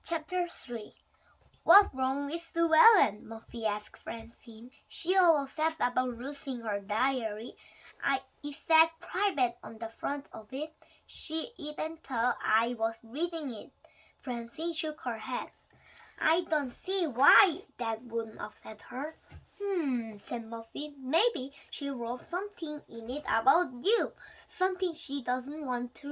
Chapter 3. What's wrong with Sue Ellen? Murphy asked Francine. She all upset about losing her diary. It said private on the front of it. She even thought I was reading it. Francine shook her head. I don't see why that wouldn't upset her. Said Murphy. Maybe she wrote something in it about you. Something she doesn't want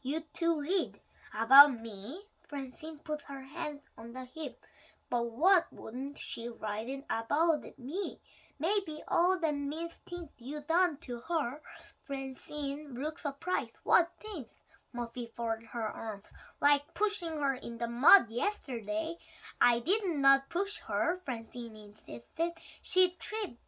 you to read. About me? Francine put her hand on the hip. But what wouldn't she write it about me? Maybe all the mean things you done to her. Francine looked surprised. What things? Murphy folded her arms. Like pushing her in the mud yesterday. I did not push her, Francine insisted. She tripped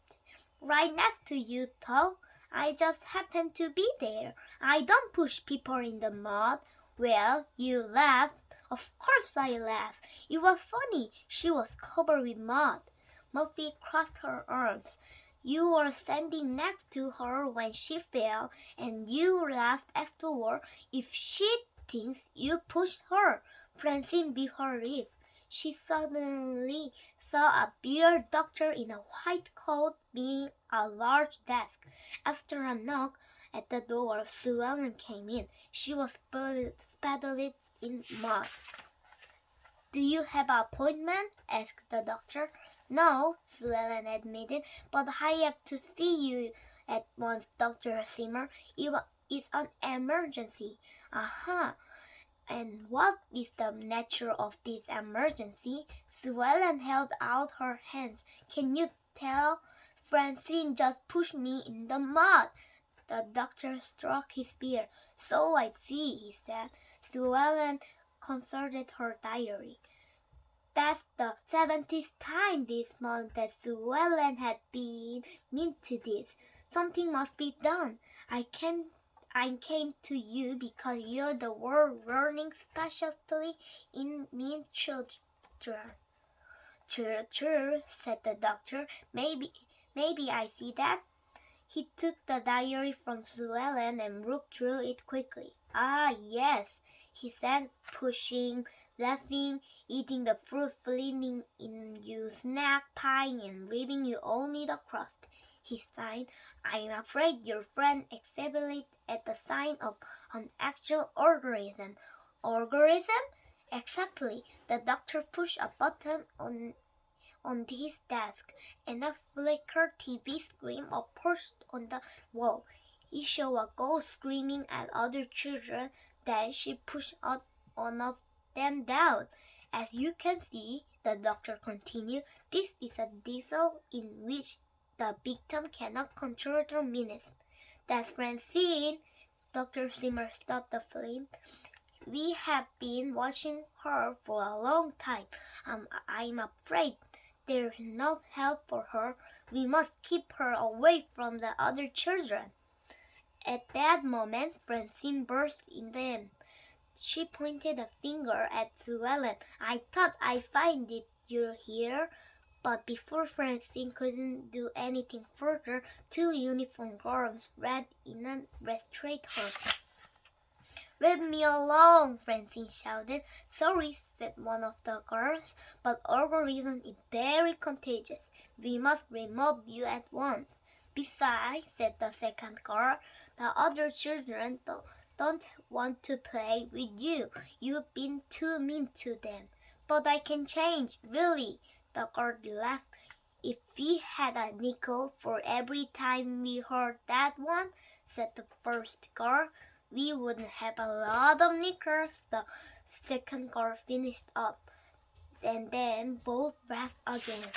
right next to you, though. I just happened to be there. I don't push people in the mud. Well, you laughed. Of course I laughed. It was funny. She was covered with mud. Murphy crossed her arms. You were standing next to her when she fell, and you laughed afterward. If she thinks you pushed her, Francine bit her lip. She suddenly saw a bearded doctor in a white coat behind a large desk. After a knock at the door, Sue Ellen came in. She was spattered in mud. Do you have an appointment? Asked the doctor. No, Sue Ellen admitted, but I have to see you at once, Dr. Zimmer. It's an emergency. Aha. And what is the nature of this emergency? Sue Ellen held out her hands. Can you tell? Francine just pushed me in the mud. The doctor stroked his beard. So I see, he said. Sue Ellen consulted her diary. That's the 70th time this month that Sue Ellen had been mean to this. Something must be done. I came to you because you're the world learning specialty in mean children. True, said the doctor. Maybe I see that. He took the diary from Sue Ellen and looked through it quickly. Ah, yes, he said, pushing, laughing, eating the fruit, flinging in you snack pie and leaving you only the crust. He sighed. I'm afraid your friend exhibits at the sign of an actual organism. Organism? Exactly. The doctor pushed a button on his desk, and a flicker TV screen appeared on the wall. He showed a ghost screaming at other children. Then she pushed one of them down. As you can see, the doctor continued, this is a diesel in which the victim cannot control their minutes. That's Francine. Dr. Zimmer stopped the flame. We have been watching her for a long time. I'm afraid there's no help for her. We must keep her away from the other children. At that moment, Francine burst in them. She pointed a finger at Sue Ellen. I thought I'd find it you here. But before Francine couldn't do anything further, two uniformed girls ran in and restrained her. Leave me alone, Francine shouted. Sorry, said one of the girls, but organism is very contagious. We must remove you at once. Besides, said the second girl, the other children don't want to play with you. You've been too mean to them. But I can change, really, the girl laughed. If we had a nickel for every time we heard that one, said the first girl, we wouldn't have a lot of knickers. The second girl finished up, and then both laughed again.